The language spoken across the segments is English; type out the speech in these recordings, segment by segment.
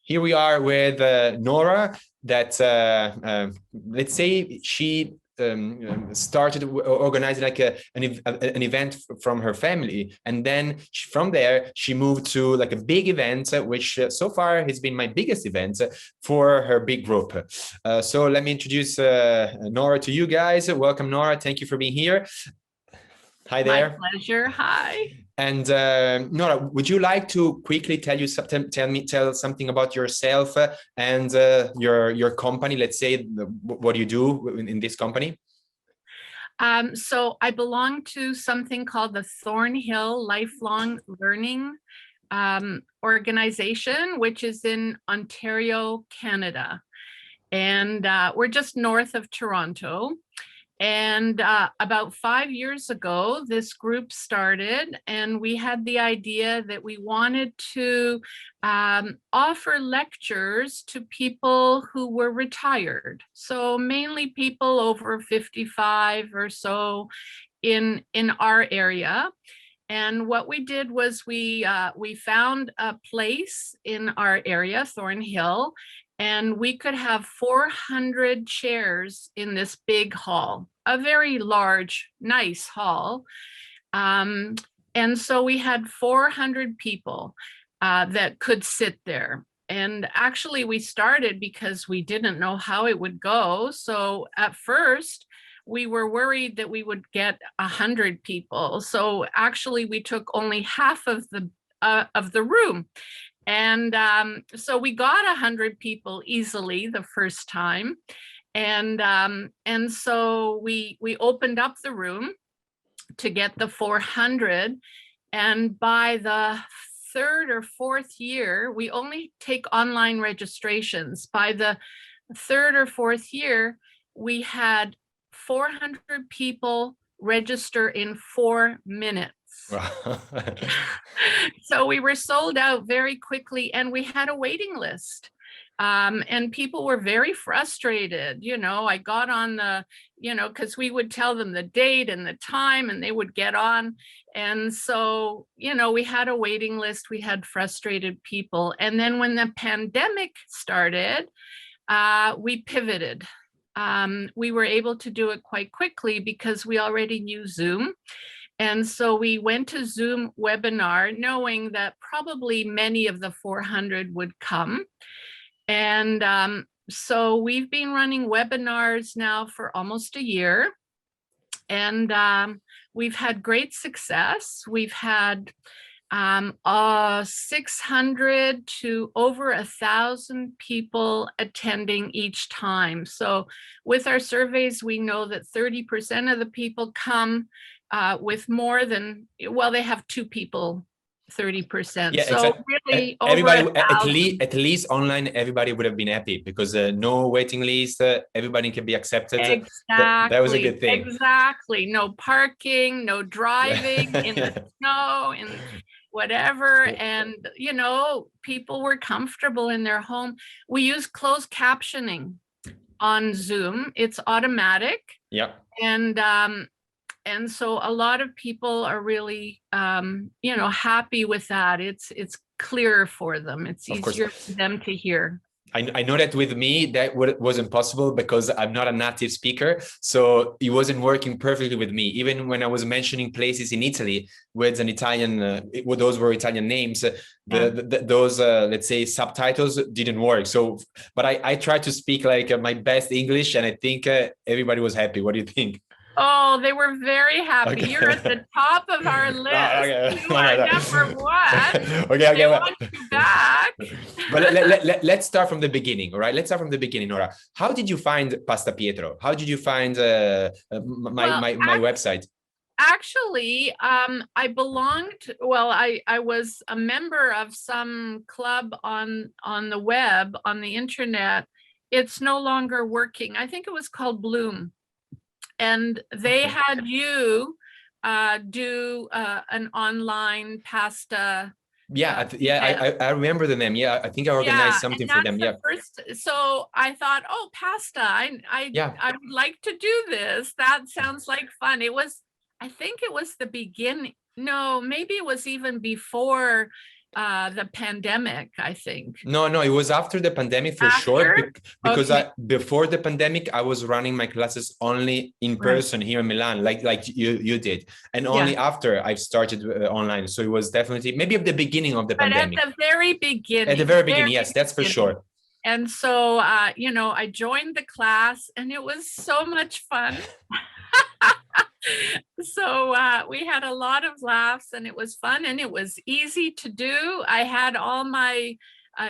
Here we are with Nora that, let's say she started organizing like an event from her family, and then from there she moved to like a big event, which so far has been my biggest event for her big group. So let me introduce Nora to you guys. Welcome, Nora. Thank you for being here. Hi there. My pleasure. Hi. And Nora, would you like to quickly tell something about yourself and your company? Let's say what you do in this company. So I belong to something called the Thornhill Lifelong Learning organization, which is in Ontario, Canada. And we're just north of Toronto. And about 5 years ago, this group started, and we had the idea that we wanted to offer lectures to people who were retired. So mainly people over 55 or so in our area. And what we did was we found a place in our area, Thornhill, and we could have 400 chairs in this big hall, a very large, nice hall. And so we had 400 people that could sit there. And actually we started because we didn't know how it would go. So at first we were worried that we would get 100 people. So actually we took only half of the room. And so we got 100 people easily the first time. And so we opened up the room to get the 400. And by the third or fourth year, we only take online registrations. By the third or fourth year, we had 400 people register in 4 minutes. So we were sold out very quickly, and we had a waiting list. And people were very frustrated. You know, I got on the, because we would tell them the date and the time, and they would get on. And so, we had a waiting list. We had frustrated people. And then when the pandemic started, we pivoted. We were able to do it quite quickly because we already knew Zoom. And so we went to Zoom webinar, knowing that probably many of the 400 would come. And so we've been running webinars now for almost a year. And we've had great success. We've had 600 to over 1,000 people attending each time. So with our surveys, we know that 30% of the people come with more than, well, they have 2 people, 30%. Yeah, so exactly. really Everybody, over at least online, everybody would have been happy because no waiting list, everybody can be accepted. Exactly. That was a good thing. Exactly. No parking, no driving in the snow, in whatever. And, people were comfortable in their home. We use closed captioning on Zoom. It's automatic. Yeah. And so a lot of people are really, happy with that. It's clearer for them. It's easier for them to hear. I know that with me, that wasn't possible because I'm not a native speaker. So it wasn't working perfectly with me. Even when I was mentioning places in Italy with an Italian, those were Italian names, those, let's say, subtitles didn't work. So, but I tried to speak like my best English, and I think everybody was happy. What do you think? Oh, they were very happy. Okay. You're at the top of our list. Okay. You are number one. Okay. They want you back. But let's start from the beginning, all right? Let's start from the beginning, Nora. How did you find Pasta Pietro? How did you find my website? Actually, I belonged, I was a member of some club on the web, on the internet. It's no longer working. I think it was called Bloom. And they had you do an online pasta. I remember the name. Yeah, I think I organized something for them. So I thought, oh, pasta. I would like to do this. That sounds like fun. I think it was the beginning. No, maybe it was even before the pandemic, I think. No, it was after the pandemic for sure, because Okay. before the pandemic, I was running my classes only in person here in Milan, like you did, and only after I've started online. So it was definitely maybe at the beginning of the pandemic. At the very beginning. At the very beginning, yes, that's for sure. And so, you know, I joined the class, and it was so much fun. So we had a lot of laughs, and it was fun, and it was easy to do. I had all my,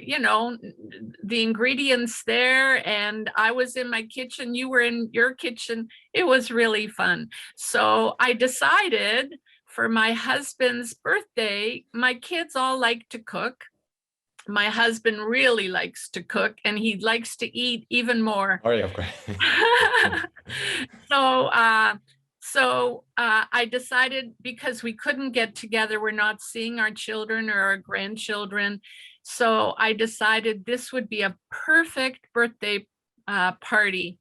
you know, the ingredients there, and I was in my kitchen, you were in your kitchen. It was really fun. So I decided for my husband's birthday, my kids all like to cook. My husband really likes to cook, and he likes to eat even more. Oh, yeah, of course. So I decided, because we couldn't get together, we're not seeing our children or our grandchildren. So I decided this would be a perfect birthday party.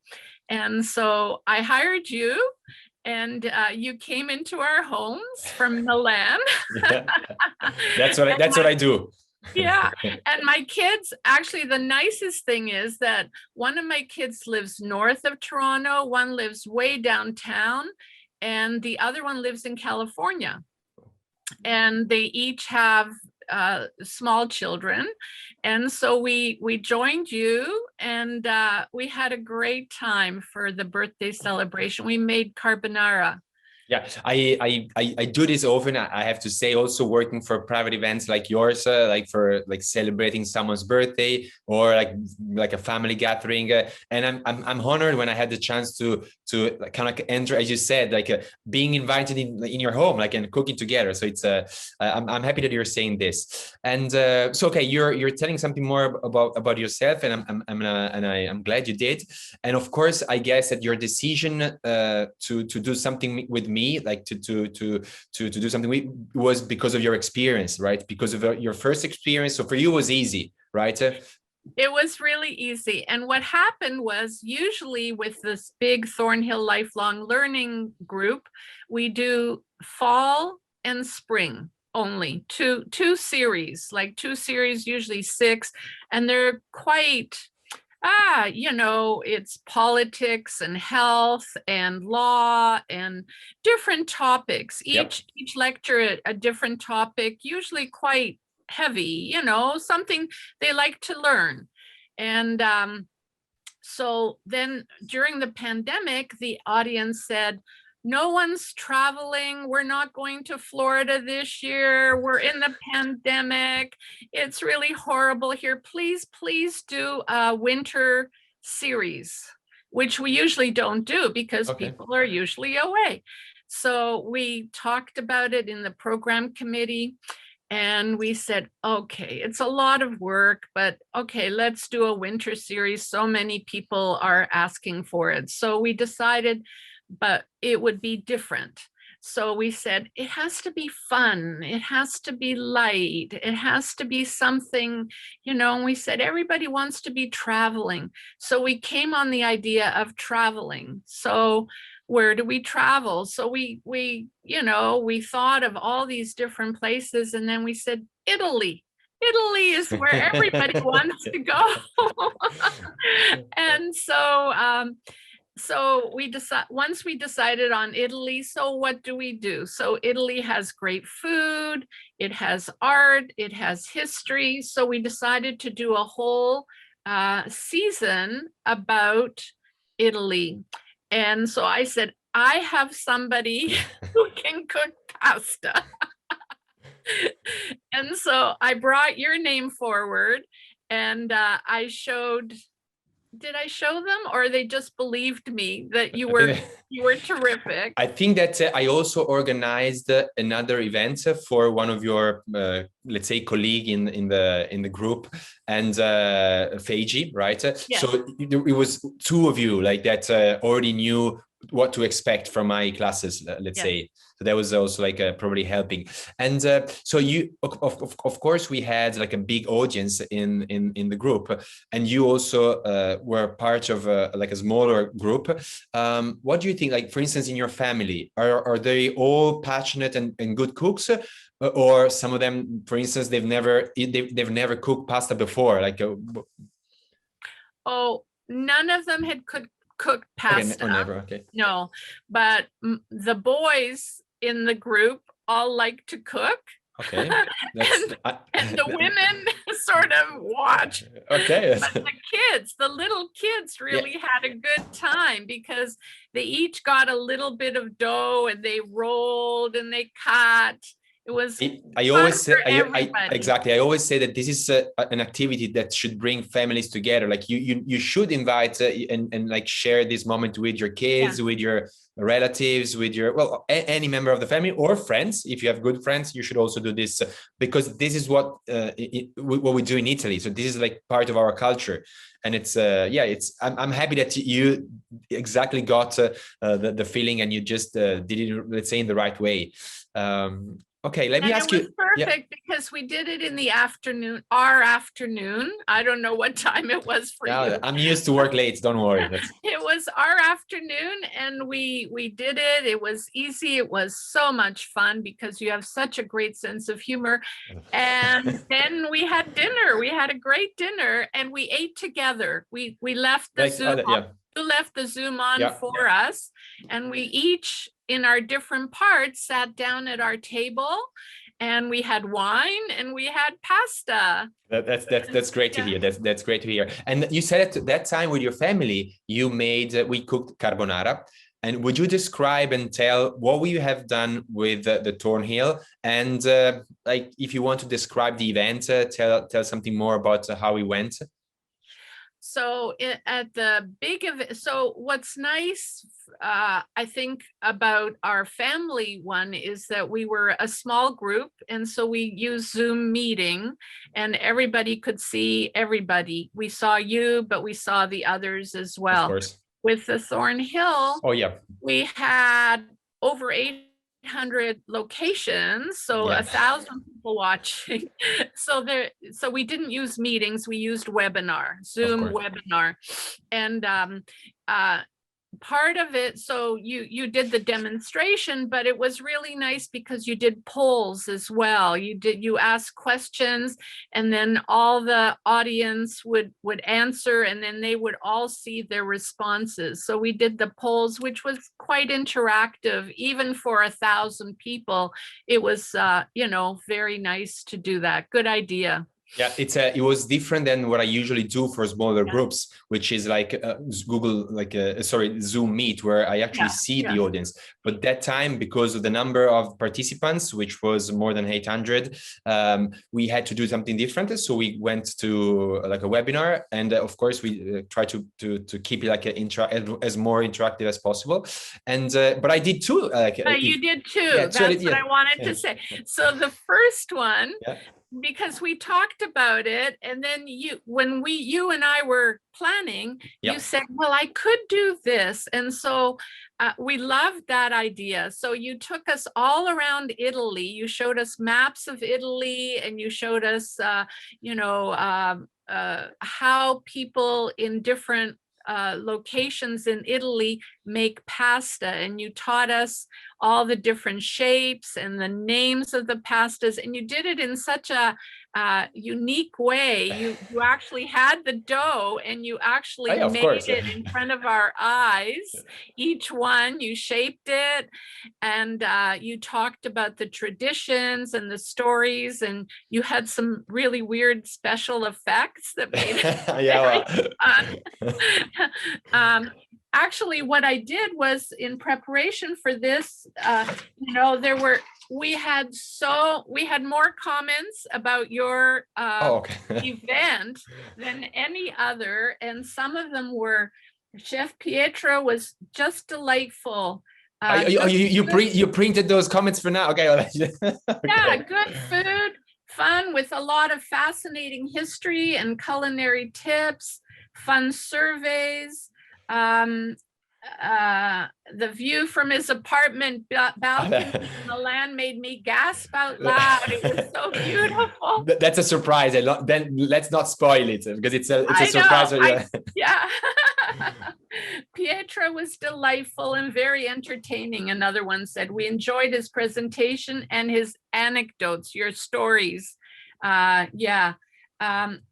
And so I hired you, and you came into our homes from Milan. Yeah. That's what I do. Yeah. And my kids, actually, the nicest thing is that one of my kids lives north of Toronto, one lives way downtown, and the other one lives in California. And they each have small children. And so we joined you, and we had a great time for the birthday celebration. We made carbonara. Yeah, I do this often. I have to say, also working for private events like yours, like for like celebrating someone's birthday or like a family gathering. And I'm honored when I had the chance to like, kind of like enter, as you said, like being invited in your home, like, and cooking together. So it's I'm happy that you're saying this. And so okay, you're telling something more about yourself, and I'm glad you did. And of course, I guess that your decision to do something with me, like to do something was because of your experience, right? Because of your first experience. So for you, it was easy, right? It was really easy. And what happened was, usually with this big Thornhill Lifelong Learning group, we do fall and spring only, two series, like 2 series, usually 6, and they're quite you know, it's politics and health and law and different topics. Each lecture a different topic, usually quite heavy, you know, something they like to learn. And so then during the pandemic, the audience said, no one's traveling. We're not going to Florida this year. We're in the pandemic. It's really horrible here. Please do a winter series, which we usually don't do because people are usually away. So we talked about it in the program committee, and we said, okay, it's a lot of work, but okay, let's do a winter series. So many people are asking for it. So we decided, but it would be different. So we said, it has to be fun. It has to be light. It has to be something, you know, and we said, everybody wants to be traveling. So we came on the idea of traveling. So where do we travel? So we, you know, we thought of all these different places, and then we said, Italy. Italy is where everybody wants to go. And so once we decided on Italy, so what do we do? So Italy has great food, it has art, it has history. So we decided to do a whole season about Italy. And so I said, I have somebody who can cook pasta. And so I brought your name forward, and I showed, did I show them, or they just believed me that you were terrific? I think that I also organized another event for one of your, let's say, colleague in the group, and Feiji, right? Yes. So it was 2 of you like that already knew what to expect from my classes, let's say. So that was also like probably helping. And so you, of course, we had like a big audience in the group, and you also were part of like a smaller group. What do you think? Like, for instance, in your family, are they all passionate and good cooks? Or some of them, for instance, they've never cooked pasta before, like Oh, none of them had cooked pasta. Okay, never. Okay. No, but the boys in the group all like to cook. Okay. And the women sort of watch. Okay. But the little kids really had a good time because they each got a little bit of dough and they rolled and they cut. It was I always say, exactly. I always say that this is an activity that should bring families together. Like you should invite and like share this moment with your kids, with your relatives, with your, well, any member of the family or friends. If you have good friends, you should also do this because this is what we do in Italy. So this is like part of our culture. And it's I'm happy that you exactly got the feeling and you just did it, let's say, in the right way. Okay, let me ask you. Perfect because we did it in the afternoon, our afternoon. I don't know what time it was for you. I'm used to work late, don't worry. It was our afternoon and we did it. It was easy. It was so much fun because you have such a great sense of humor. And then we had dinner. We had a great dinner and we ate together. We left the Zoom on. You left the Zoom on for us, and we each in our different parts sat down at our table and we had wine and we had pasta. That's great to hear. That's great to hear. And you said at that time with your family, you made, we cooked carbonara. And would you describe and tell what we have done with the Thornhill? And like, if you want to describe the event, tell something more about how we went. So at the big event, so what's nice, I think, about our family one is that we were a small group. And so we used Zoom meeting and everybody could see everybody. We saw you, but we saw the others as well. Of course. With the Thornhill, we had over 800 locations, so 1,000 people watching. So we didn't use meetings, we used webinar, Zoom webinar. And part of it, so you did the demonstration, but it was really nice because you did polls as well. You asked questions and then all the audience would answer and then they would all see their responses. So we did the polls, which was quite interactive, even for 1,000 people. It was very nice to do that. Good idea. Yeah, it was different than what I usually do for smaller groups, which is like Zoom Meet, where I actually see the audience. But that time, because of the number of participants, which was more than 800, we had to do something different. So we went to like a webinar, and of course we try to keep it like as more interactive as possible. And but I did too. You did too. That's what I wanted to say. So the first one. Because we talked about it, and then when you and I were planning, you said, well, I could do this. And so we loved that idea. So you took us all around Italy. You showed us maps of Italy, and you showed us, how people in different locations in Italy make pasta, and you taught us all the different shapes and the names of the pastas, and you did it in such a unique way. You actually had the dough and you actually made it in front of our eyes. Each one, you shaped it, and you talked about the traditions and the stories, and you had some really weird special effects that made it very fun. Actually, what I did was, in preparation for this, we had more comments about your event than any other, and some of them were, Chef Pietro was just delightful. You printed those comments for now? Okay. Yeah, good food, fun with a lot of fascinating history and culinary tips, fun surveys. the view from his apartment balcony on the land made me gasp out loud. It was so beautiful. That's a surprise. Then let's not spoil it because it's a I surprise. know. Yeah. Pietro was delightful and very entertaining. Another one said, we enjoyed his presentation and his anecdotes, your stories. Yeah.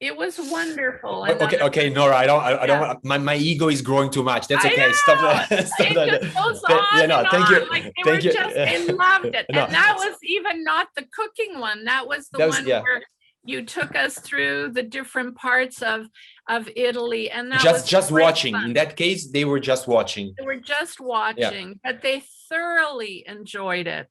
It was wonderful. Okay, Nora. I don't want, my ego is growing too much. That's okay. Stop that. Stop it that. Just goes on yeah, no, thank you. Like they loved it. No. And that was even not the cooking one. That was the one where you took us through the different parts of Italy, and that was just watching. Fun. In that case, they were just watching. They were just watching, but they thoroughly enjoyed it.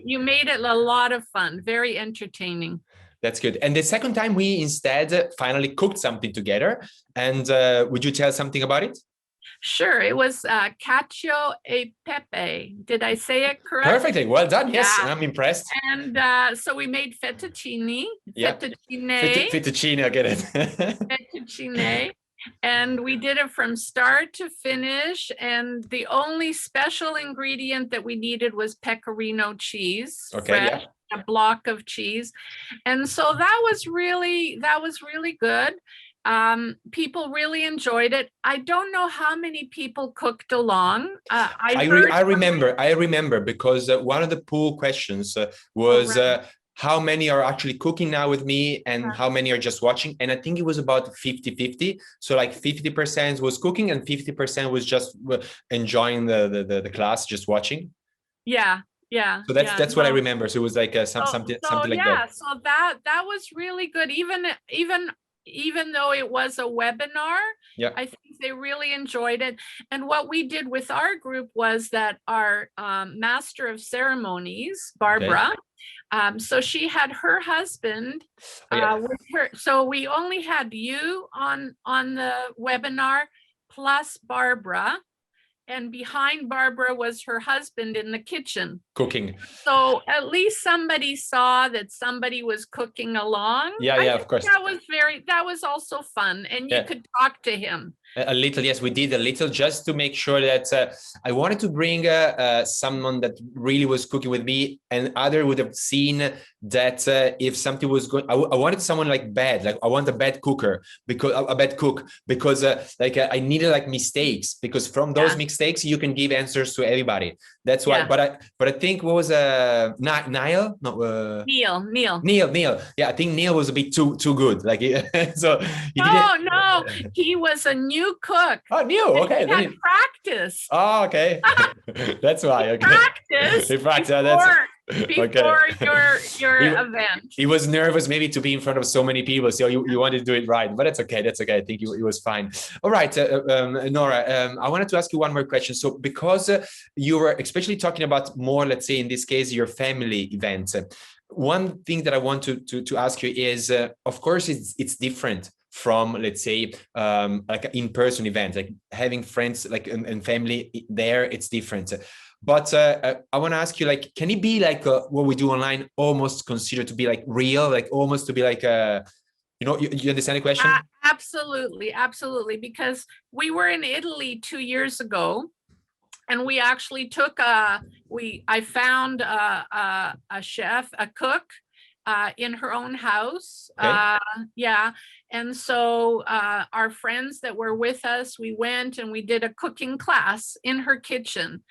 You made it a lot of fun. Very entertaining. That's good. And the second time we instead finally cooked something together. And would you tell something about it? Sure. It was cacio e pepe. Did I say it correct? Perfectly. Well done. Yes, I'm impressed. And so we made fettuccine. Yeah. Fettuccine, I get it. Fettuccine. And we did it from start to finish. And the only special ingredient that we needed was pecorino cheese. Okay. Fresh. A block of cheese, and so that was really good. People really enjoyed it. I don't know how many people cooked along. I remember because one of the pool questions was how many are actually cooking now with me and how many are just watching, and I think it was about 50-50. So like 50% was cooking and 50% was just enjoying the class, just watching. Yeah. So that's what I remember. So it was like something like that. So that was really good. Even though it was a webinar, I think they really enjoyed it. And what we did with our group was that our master of ceremonies, Barbara, so she had her husband with her. So we only had you on the webinar plus Barbara. And behind Barbara was her husband in the kitchen cooking. So at least somebody saw that somebody was cooking along. Yeah, of course. That was also fun, and you could talk to him. A little, yes, we did a little just to make sure that I wanted to bring someone that really was cooking with me, and other would have seen that if something was going, I wanted someone like I want a bad cooker because I needed like mistakes, because from those mistakes you can give answers to everybody. That's why. But I think what was Niall? No, Neil. Yeah, I think Neil was a bit too good. Like so. No, he was a new cook. Oh, new. Okay. He had practice. Oh, okay. That's why. Okay. He practiced before your event. He was nervous maybe to be in front of so many people, so you wanted to do it right, but that's okay. I think it was fine. All right, Nora, I wanted to ask you one more question. So because you were especially talking about more, let's say in this case, your family events, one thing that I want to ask you is, of course, it's different from, let's say, like an in-person event, like having friends like and family there, it's different. But I want to ask you, like, can it be like what we do online almost considered to be like real, like almost to be like you understand the question? Absolutely, because we were in Italy 2 years ago, and we actually took I found a chef, a cook, in her own house. Okay. And so our friends that were with us, we went and we did a cooking class in her kitchen.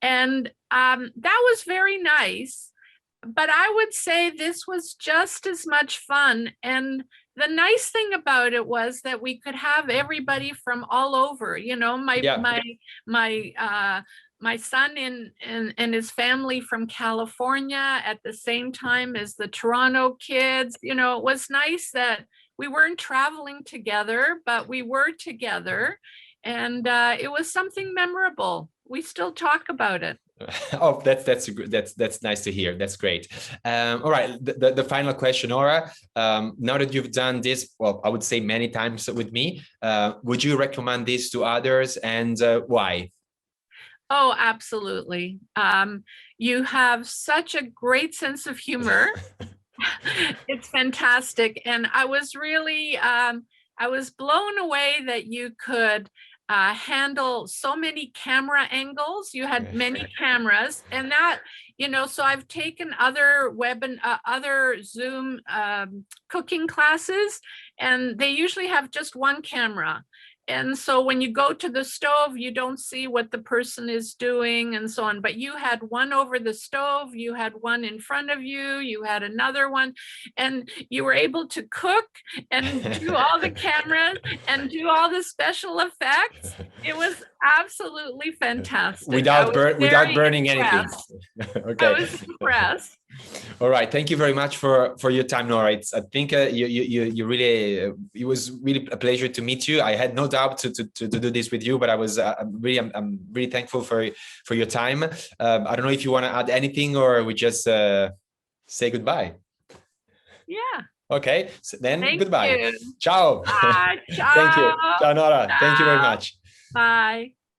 And that was very nice. But I would say this was just as much fun. And the nice thing about it was that we could have everybody from all over, my son and his family from California at the same time as the Toronto kids. It was nice that we weren't traveling together, but we were together, and it was something memorable. We still talk about it. Oh, that's nice to hear. That's great. All right, the final question, Nora. Now that you've done this, well, I would say many times with me, would you recommend this to others, and why? Oh, absolutely. You have such a great sense of humor. It's fantastic. And I was really, I was blown away that you could handle so many camera angles. You had many cameras, and that, so I've taken other other Zoom cooking classes, and they usually have just one camera. And so when you go to the stove, you don't see what the person is doing and so on. But you had one over the stove, you had one in front of you, you had another one, and you were able to cook and do all the cameras and do all the special effects. It was absolutely fantastic. Without burning anything. Okay. I was impressed. All right, thank you very much for your time, Nora. I think you really it was really a pleasure to meet you. I had no doubt to do this with you, but I'm really thankful for your time. I don't know if you want to add anything, or we just say goodbye. Yeah. Okay, so then Thank goodbye. you. Ciao. Bye. Ciao. Thank you. Ciao, Nora. Ciao. Thank you very much. Bye.